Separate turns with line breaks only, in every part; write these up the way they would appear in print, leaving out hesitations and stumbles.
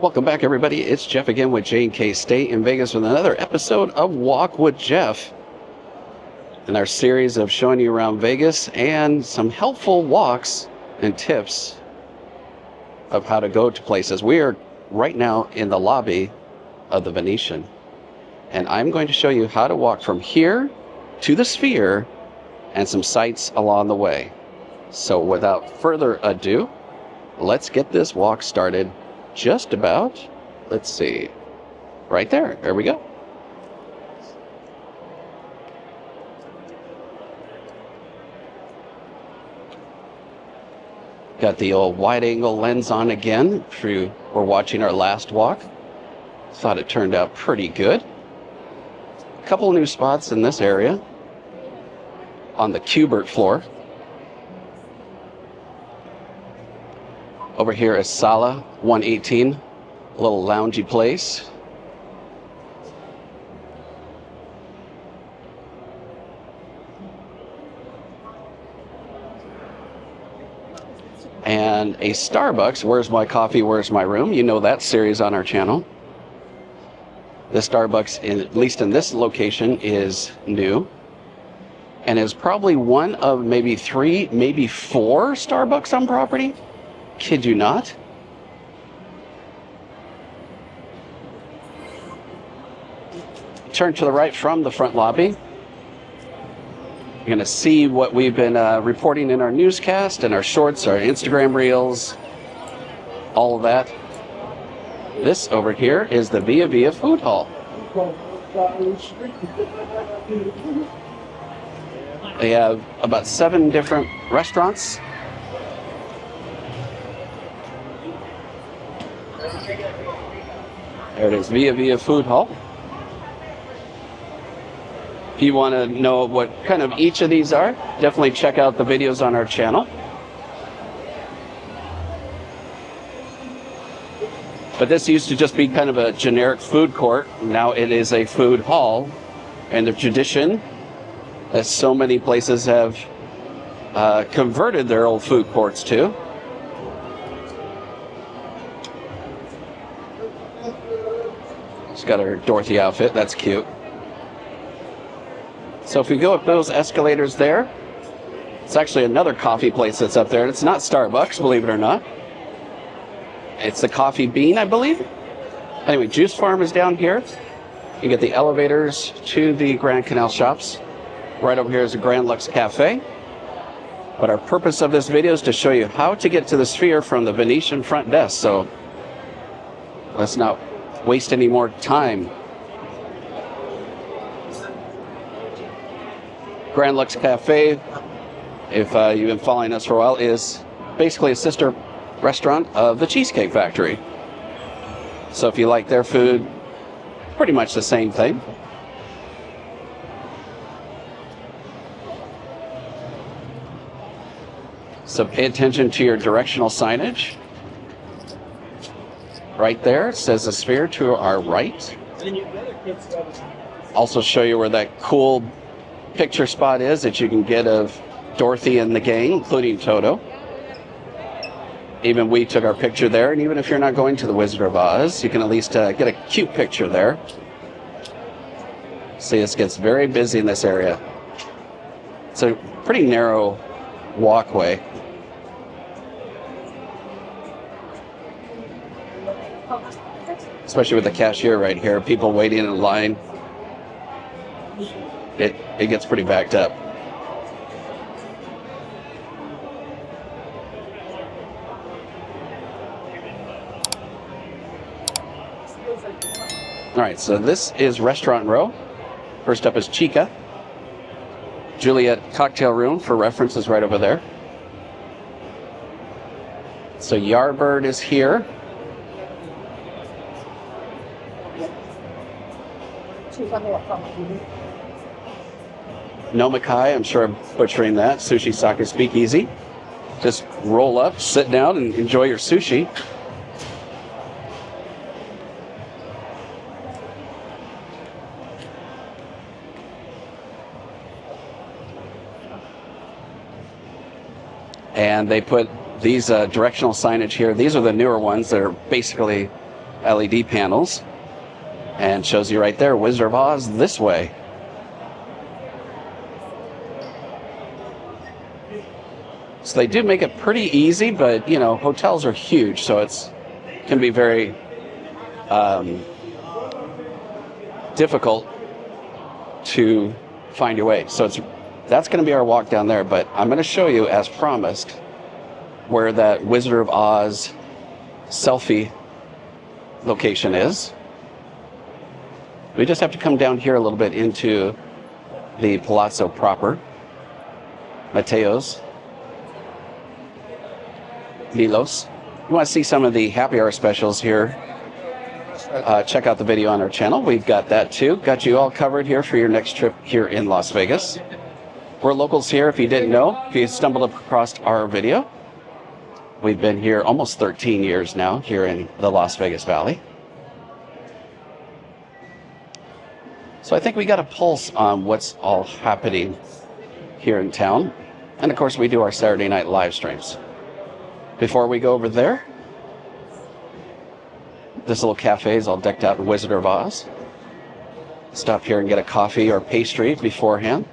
Welcome back, everybody. It's Jeff again with J&K Stay in Vegas with another episode of Walk with Jeff. In our series of showing you around Vegas and some helpful walks and tips of how to go to places. We are right now in the lobby of the Venetian, and I'm going to show you how to walk from here to the Sphere and some sights along the way. So without further ado, let's get this walk started. Just about, let's see, right there. There we go. Got the old wide angle lens on again if you were watching our last walk. Thought it turned out pretty good. A couple new spots in this area on the Cubert floor. Over here is Sala 118, a little loungy place. And a Starbucks, Where's My Coffee, Where's My Room? You know that series on our channel. The Starbucks, at least in this location, is new. And is probably one of maybe 3, maybe 4 Starbucks on property. Kid you not. Turn to the right from the front lobby. You're going to see what we've been reporting in our newscast and our shorts, our Instagram reels, all of that. This over here is the Via Via Food Hall. They have about 7 different restaurants. There it is, Via Via Food Hall. If you want to know what kind of each of these are, definitely check out the videos on our channel. But this used to just be kind of a generic food court. Now it is a food hall. And the tradition, as so many places have converted their old food courts to. She's got her Dorothy outfit. That's cute. So if we go up those escalators there, it's actually another coffee place that's up there. And it's not Starbucks, believe it or not. It's the Coffee Bean, I believe. Anyway, Juice Farm is down here. You get the elevators to the Grand Canal Shops. Right over here is the Grand Lux Cafe. But our purpose of this video is to show you how to get to the Sphere from the Venetian front desk. So let's not waste any more time. Grand Lux Cafe, if you've been following us for a while, is basically a sister restaurant of the Cheesecake Factory. So if you like their food, pretty much the same thing. So pay attention to your directional signage. Right there, it says the Sphere to our right. Also show you where that cool picture spot is that you can get of Dorothy and the gang, including Toto. Even we took our picture there, and even if you're not going to the Wizard of Oz, you can at least get a cute picture there. See, this gets very busy in this area. It's a pretty narrow walkway. Especially with the cashier right here, people waiting in line. It gets pretty backed up. All right, so this is Restaurant Row. First up is Chica. Juliet Cocktail Room, for reference, is right over there. So Yardbird is here. Nomikai, I'm sure I'm butchering that. Sushi Sake Speakeasy. Just roll up, sit down, and enjoy your sushi. And they put these directional signage here. These are the newer ones that are basically LED panels, and shows you right there, Wizard of Oz this way. So they do make it pretty easy, but you know, hotels are huge, so can be very difficult to find your way. So that's going to be our walk down there, but I'm going to show you, as promised, where that Wizard of Oz selfie location is. We just have to come down here a little bit into the Palazzo proper, Mateo's, Milos. You want to see some of the happy hour specials here, check out the video on our channel. We've got that too. Got you all covered here for your next trip here in Las Vegas. We're locals here, if you didn't know, if you stumbled across our video. We've been here almost 13 years now here in the Las Vegas Valley. So I think we got a pulse on what's all happening here in town. And of course we do our Saturday night live streams. Before we go over there, this little cafe is all decked out in Wizard of Oz. Stop here and get a coffee or pastry beforehand.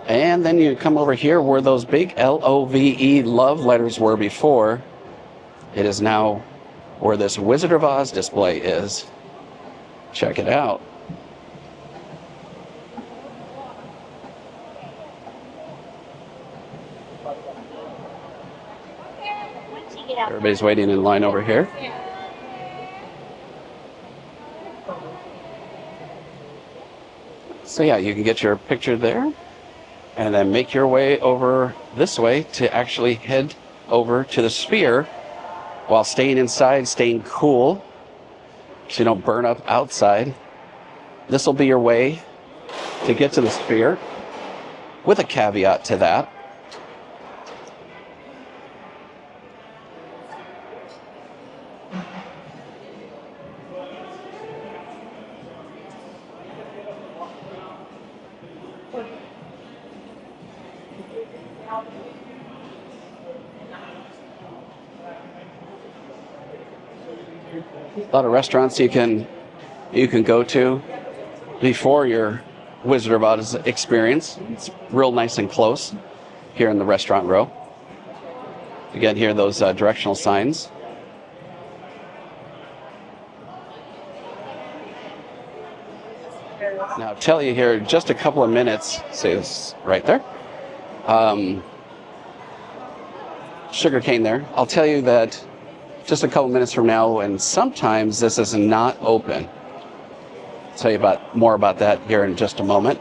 And then you come over here where those big LOVE love letters were before. It is now where this Wizard of Oz display is. Check it out. Everybody's waiting in line over here. So yeah, you can get your picture there and then make your way over this way to actually head over to the Sphere while staying inside, staying cool so you don't burn up outside. This will be your way to get to the Sphere, with a caveat to that. A lot of restaurants you can go to before your Wizard of Oz experience. It's real nice and close here in the restaurant row. Again, here those directional signs. Now, I'll tell you here, just a couple of minutes, see this right there, sugarcane there. I'll tell you that just a couple minutes from now, and sometimes this is not open. I'll tell you more about that here in just a moment.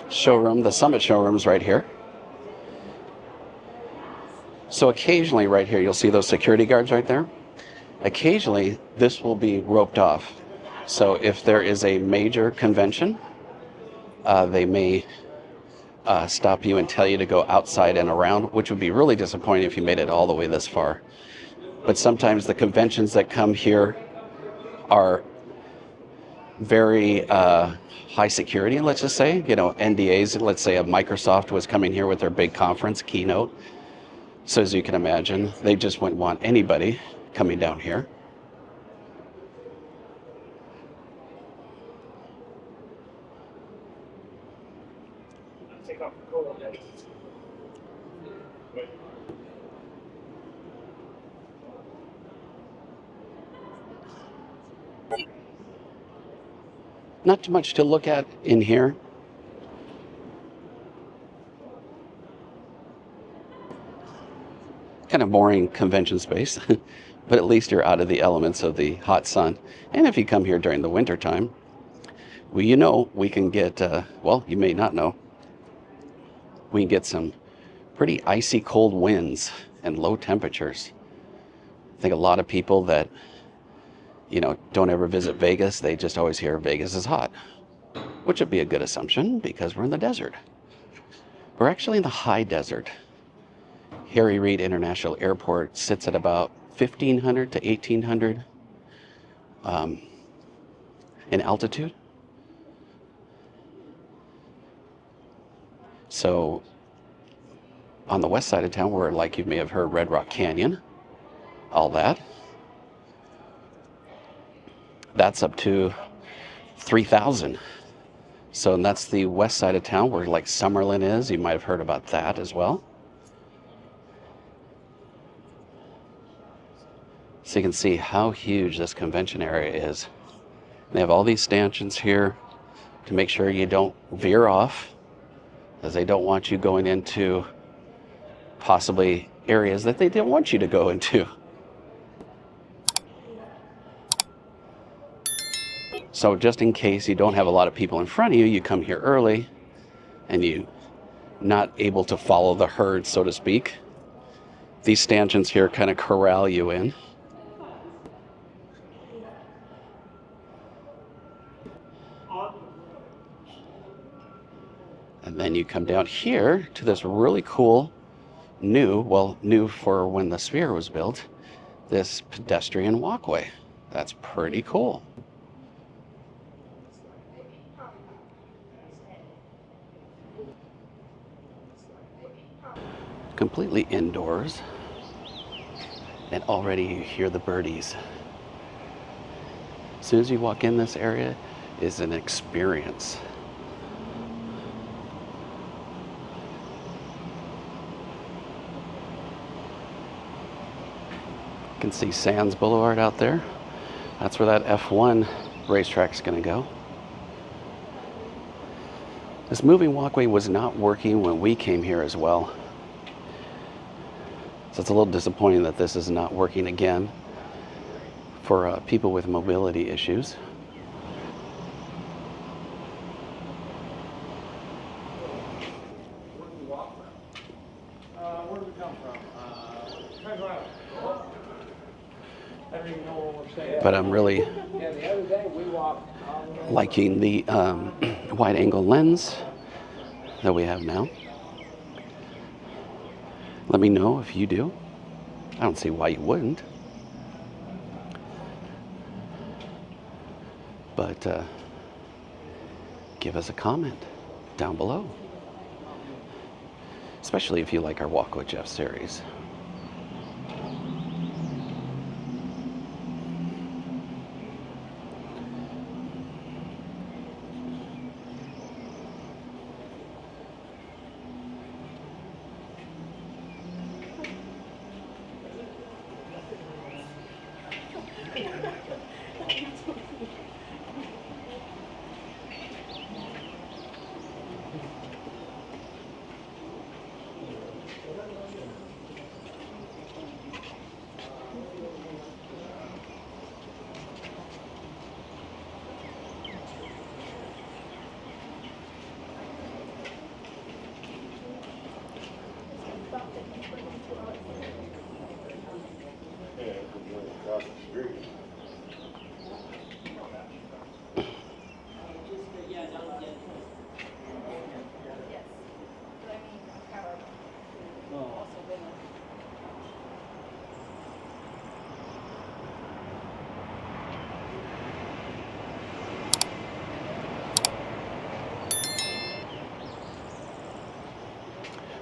Showroom, the Summit showroom's right here. So occasionally right here, you'll see those security guards right there. Occasionally, this will be roped off. So if there is a major convention, they may stop you and tell you to go outside and around, which would be really disappointing if you made it all the way this far. But sometimes the conventions that come here are very high security, let's just say, you know, NDAs. Let's say a Microsoft was coming here with their big conference keynote. So as you can imagine, they just wouldn't want anybody coming down here. Not too much to look at in here. Kind of boring convention space, but at least you're out of the elements of the hot sun. And if you come here during the winter time, well, you know, we can get, well, you may not know, we can get some pretty icy cold winds and low temperatures. I think a lot of people that don't ever visit Vegas. They just always hear Vegas is hot, which would be a good assumption because we're in the desert. We're actually in the high desert. Harry Reid International Airport sits at about 1,500 to 1,800 in altitude. So on the west side of town, where, like, you may have heard, Red Rock Canyon, all that, that's up to 3,000. So that's the west side of town where, like, Summerlin is. You might have heard about that as well. So you can see how huge this convention area is. They have all these stanchions here to make sure you don't veer off, as they don't want you going into possibly areas that they didn't want you to go into. So just in case you don't have a lot of people in front of you, you come here early and you not able to follow the herd, so to speak. These stanchions here kind of corral you in. And then you come down here to this really cool new for when the Sphere was built, this pedestrian walkway. That's pretty cool. Completely indoors. And already you hear the birdies. As soon as you walk in, this area is an experience. You can see Sands Boulevard out there. That's where that F1 racetrack's going to go. This moving walkway was not working when we came here as well. So it's a little disappointing that this is not working again for people with mobility issues.
Where did we come from? I don't even know what we're saying.
But I'm really
The other day we walked.
liking the wide angle lens that we have now. Let me know if you do. I don't see why you wouldn't. But give us a comment down below. Especially if you like our Walk with Jeff series.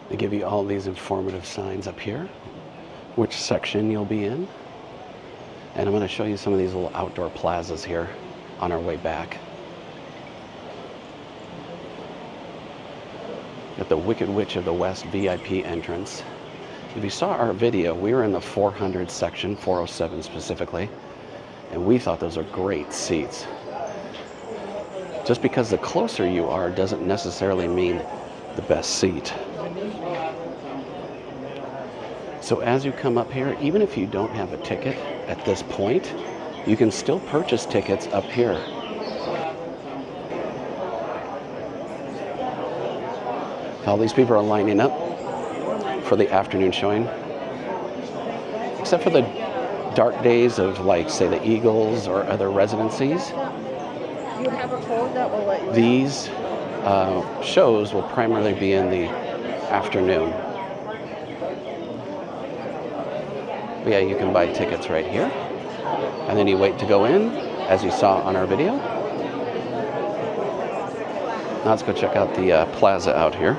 They give you all these informative signs up here, which section you'll be in. And I'm going to show you some of these little outdoor plazas here on our way back. At the Wicked Witch of the West VIP entrance. If you saw our video, we were in the 400 section, 407 specifically, and we thought those are great seats. Just because the closer you are doesn't necessarily mean the best seat. So as you come up here, even if you don't have a ticket at this point, you can still purchase tickets up here. All these people are lining up for the afternoon showing, except for the dark days of, like, say, the Eagles or other residencies,
You have a code that will let you
these shows will primarily be in the afternoon. But yeah, you can buy tickets right here, and then you wait to go in, as you saw on our video. Now let's go check out the plaza out here.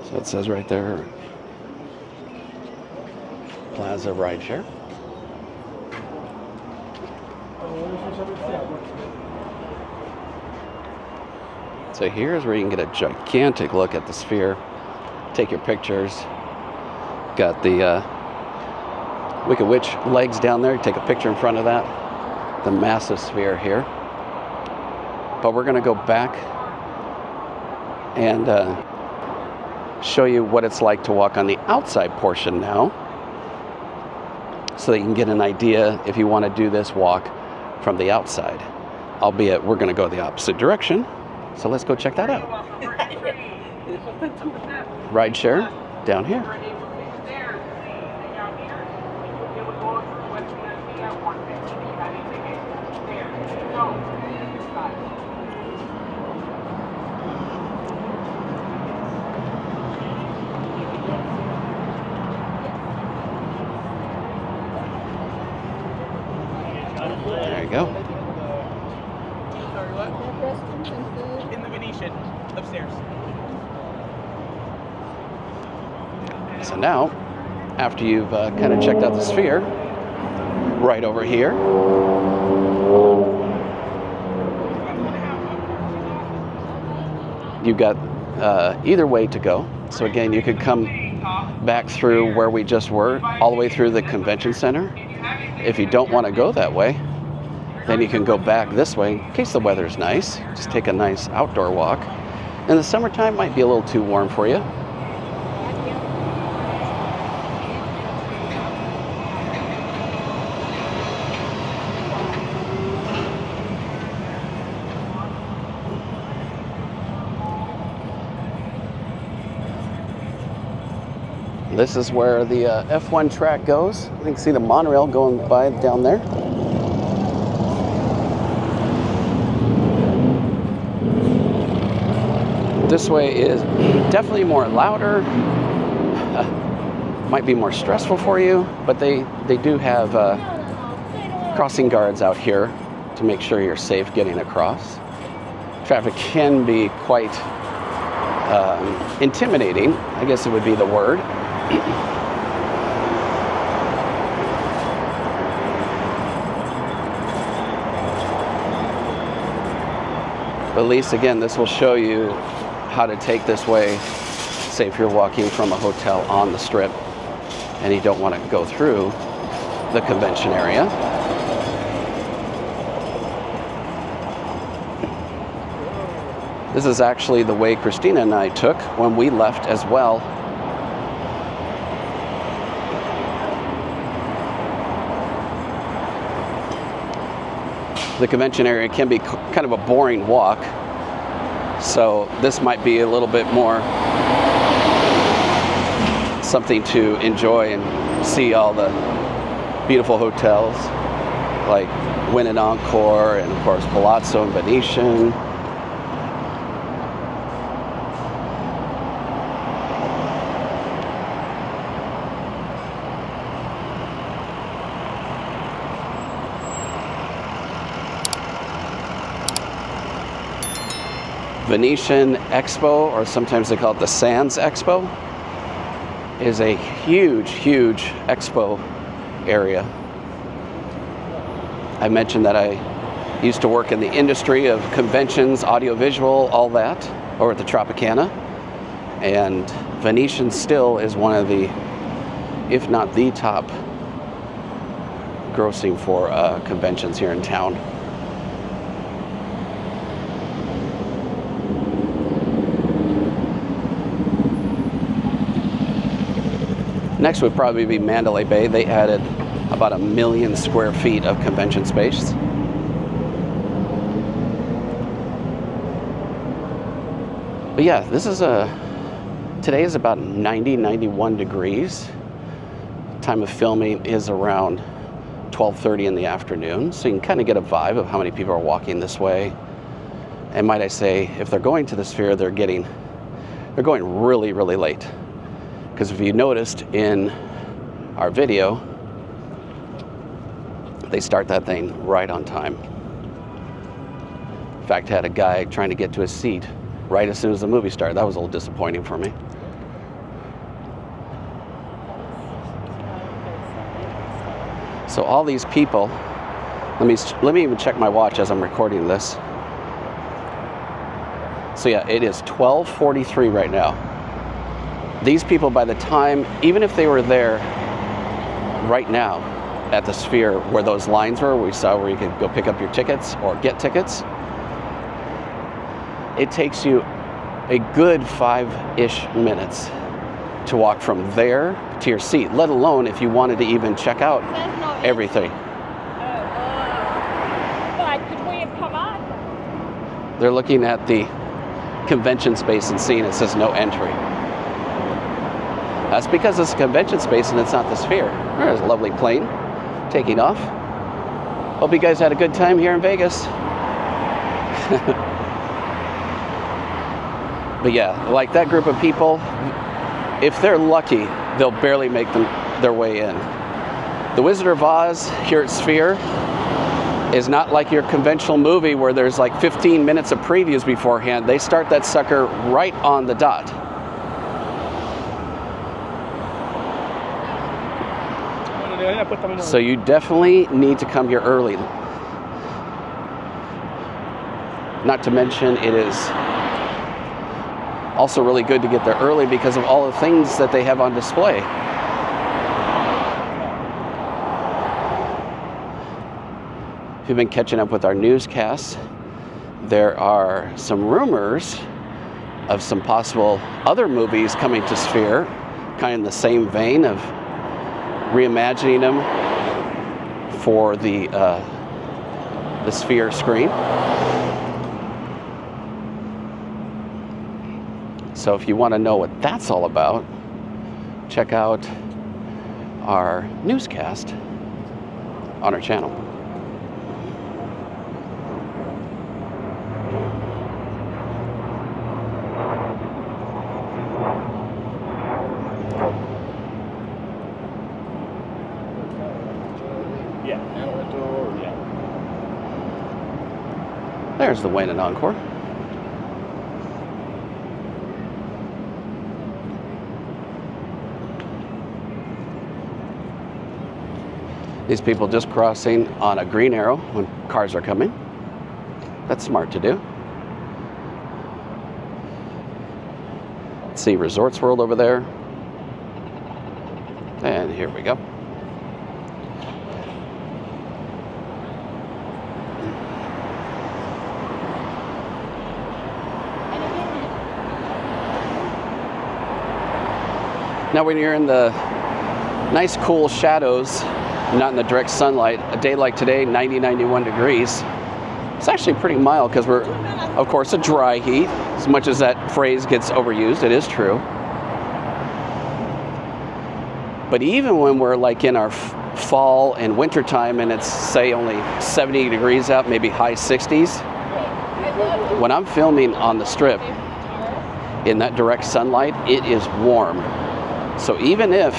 So it says right there, Plaza Rideshare. So here's where you can get a gigantic look at the sphere, take your pictures. Got the Wicked Witch legs down there, take a picture in front of that. The massive sphere here. But we're gonna go back and show you what it's like to walk on the outside portion now, so that you can get an idea if you want to do this walk from the outside. Albeit we're going to go the opposite direction, so let's go check that out. Rideshare down here. There you go.
In the Venetian, upstairs.
So now, after you've kind of checked out the sphere, right over here, you've got either way to go. So again, you could come back through where we just were, all the way through the convention center. If you don't want to go that way, then you can go back this way in case the weather's nice. Just take a nice outdoor walk. In the summertime, might be a little too warm for you. This is where the F1 track goes. You can see the monorail going by down there. This way is definitely more louder. Might be more stressful for you, but they do have crossing guards out here to make sure you're safe getting across. Traffic can be quite intimidating, I guess it would be the word. But at least, again, this will show you how to take this way. Say if you're walking from a hotel on the Strip and you don't want to go through the convention area. This is actually the way Christina and I took when we left as well. The convention area can be kind of a boring walk, so this might be a little bit more something to enjoy and see all the beautiful hotels like Wynn and Encore, and of course Palazzo and Venetian. Venetian Expo, or sometimes they call it the Sands Expo, is a huge, huge expo area. I mentioned that I used to work in the industry of conventions, audiovisual, all that, over at the Tropicana. And Venetian still is one of the, if not the top, grossing for conventions here in town. Next would probably be Mandalay Bay. They added about 1 million square feet of convention space. But yeah, this is today is about 91 degrees. Time of filming is around 12:30 in the afternoon, so you can kind of get a vibe of how many people are walking this way. And might I say, if they're going to the Sphere, they're going really, really late. Because if you noticed in our video, they start that thing right on time. In fact, I had a guy trying to get to his seat right as soon as the movie started. That was a little disappointing for me. So all these people, let me even check my watch as I'm recording this. So yeah, it is 12:43 right now. These people, by the time, even if they were there right now at the Sphere where those lines were, we saw where you could go pick up your tickets or get tickets, it takes you a good 5-ish minutes to walk from there to your seat, let alone if you wanted to even check out everything.
But could we have come on?
They're looking at the convention space and seeing it says no entry. That's because it's a convention space and it's not the Sphere. There's a lovely plane taking off. Hope you guys had a good time here in Vegas. But yeah, like that group of people, if they're lucky, they'll barely make their way in. The Wizard of Oz here at Sphere is not like your conventional movie where there's like 15 minutes of previews beforehand. They start that sucker right on the dot. So you definitely need to come here early. Not to mention it is also really good to get there early because of all the things that they have on display. If you've been catching up with our newscasts, there are some rumors of some possible other movies coming to Sphere, kind of in the same vein of reimagining them for the Sphere screen. So if you want to know what that's all about, check out our newscast on our channel. There's the Wayne and Encore. These people just crossing on a green arrow when cars are coming. That's smart to do. Let's see, Resorts World over there. And here we go. Now when you're in the nice cool shadows, not in the direct sunlight, a day like today, 91 degrees, it's actually pretty mild because we're, of course, a dry heat. As much as that phrase gets overused, it is true. But even when we're like in our fall and winter time and it's, say, only 70 degrees out, maybe high 60s, when I'm filming on the Strip in that direct sunlight, it is warm. So even if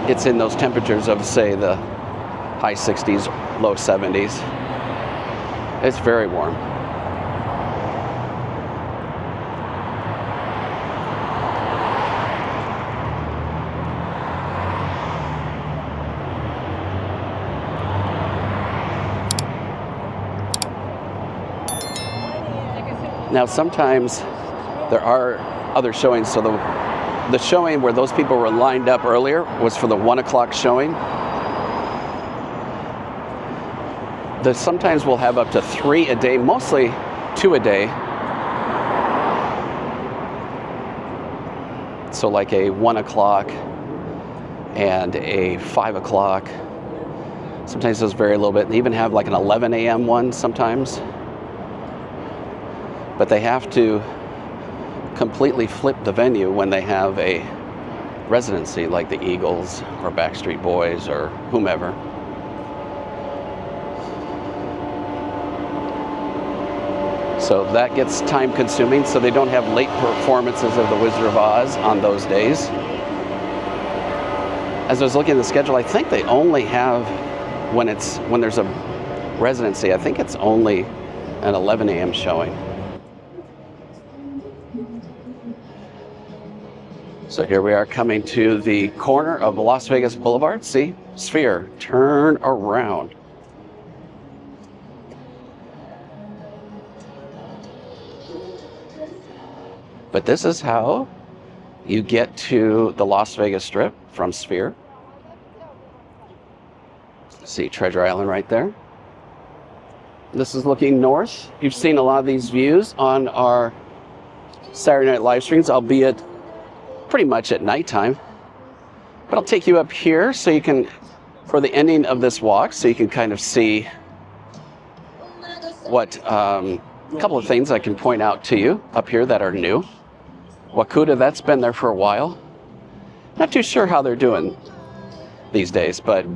it's in those temperatures of, say, the high 60s, low 70s, it's very warm. Now sometimes there are other showings, so the showing where those people were lined up earlier was for the 1 o'clock showing. Sometimes we'll have up to 3 a day, mostly 2 a day. So So like a 1 o'clock and a 5 o'clock. Sometimes those vary a little bit. They even have like an 11 a.m. one sometimes. But they have to completely flip the venue when they have a residency like the Eagles or Backstreet Boys or whomever. So that gets time consuming, so they don't have late performances of The Wizard of Oz on those days. As I was looking at the schedule, I think they only have, when there's a residency, I think it's only an 11 a.m. showing. So here we are coming to the corner of Las Vegas Boulevard. See, Sphere, turn around. But this is how you get to the Las Vegas Strip from Sphere. See Treasure Island right there. This is looking north. You've seen a lot of these views on our Saturday night live streams, albeit pretty much at nighttime. But I'll take you up here so you can, for the ending of this walk, so you can kind of see what, a couple of things I can point out to you up here that are new. Wakuda, that's been there for a while. Not too sure how they're doing these days, but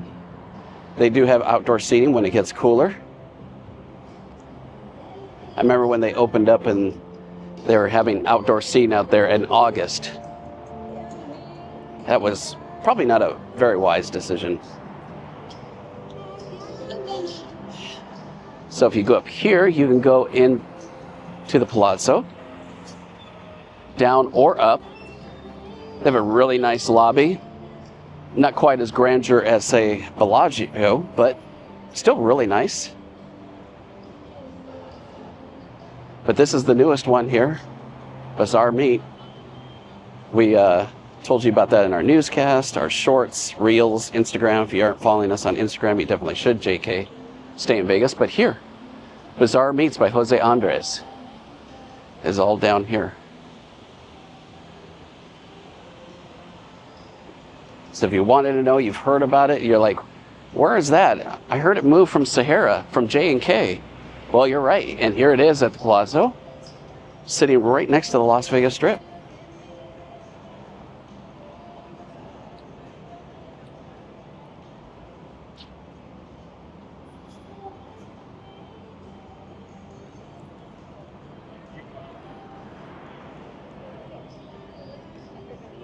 they do have outdoor seating when it gets cooler. I remember when they opened up and they were having outdoor seating out there in August. That was probably not a very wise decision. So if you go up here, you can go in to the Palazzo, down or up. They have a really nice lobby. Not quite as grandeur as, say, Bellagio, but still really nice. But this is the newest one here, Bazaar Meat. We told you about that in our newscast, our shorts, reels, Instagram. If you aren't following us on Instagram, you definitely should, JK Stay in Vegas. But here, Bazaar Meats by Jose Andres is all down here. So if you wanted to know, you've heard about it, you're like, where is that? I heard it moved from Sahara, from J&K. Well, you're right. And here it is at the Palazzo, sitting right next to the Las Vegas Strip.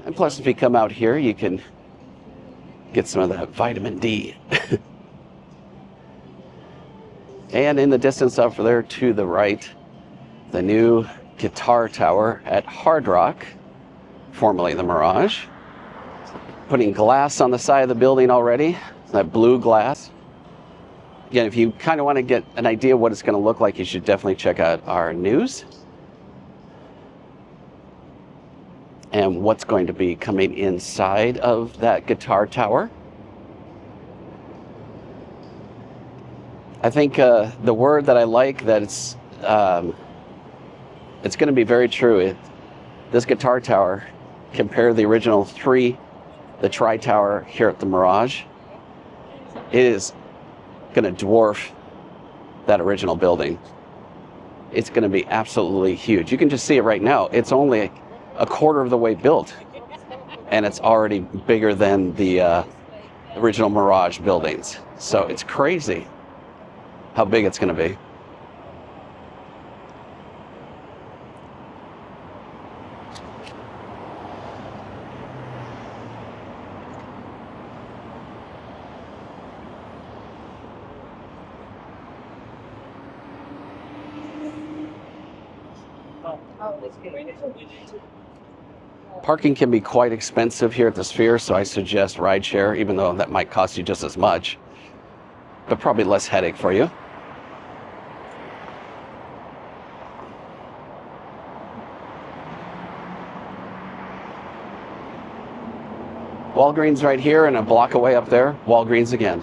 And plus, if you come out here, you can get some of that vitamin D. And in the distance over there to the right, the new guitar tower at Hard Rock, formerly the Mirage. Putting glass on the side of the building already, that blue glass. Again, if you kind of want to get an idea of what it's going to look like, you should definitely check out our news. And what's going to be coming inside of that guitar tower. I think the word that I like, that it's going to be very true. This guitar tower, compared to the original three, the Tri-Tower here at the Mirage, it is going to dwarf that original building. It's going to be absolutely huge. You can just see it right now. It's only a quarter of the way built, and it's already bigger than the original Mirage buildings. So it's crazy how big it's going to be. Parking can be quite expensive here at the Sphere, so I suggest rideshare, even though that might cost you just as much, but probably less headache for you. Walgreens right here, and a block away up there, Walgreens again.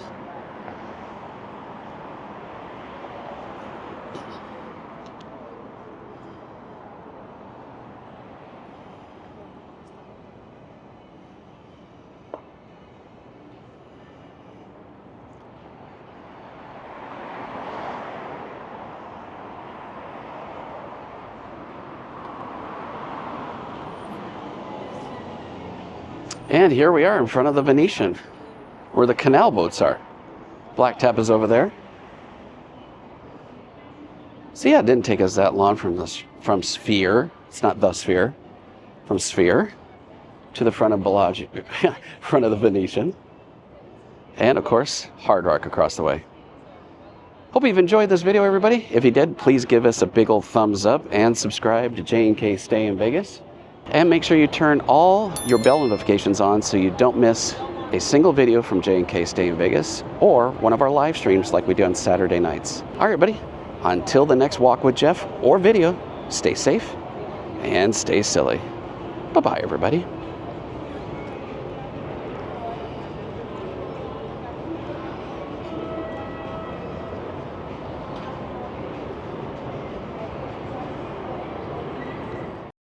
And here we are in front of the Venetian, where the canal boats are. Black Tap is over there. So yeah, it didn't take us that long from Sphere. It's not the Sphere. From Sphere to the front of Bellagio, front of the Venetian. And of course, Hard Rock across the way. Hope you've enjoyed this video, everybody. If you did, please give us a big old thumbs up and subscribe to J&K Stay in Vegas. And make sure you turn all your bell notifications on so you don't miss a single video from J&K Stay in Vegas or one of our live streams like we do on Saturday nights. All right, buddy. Until the next Walk with Jeff or video, stay safe and stay silly. Bye-bye, everybody.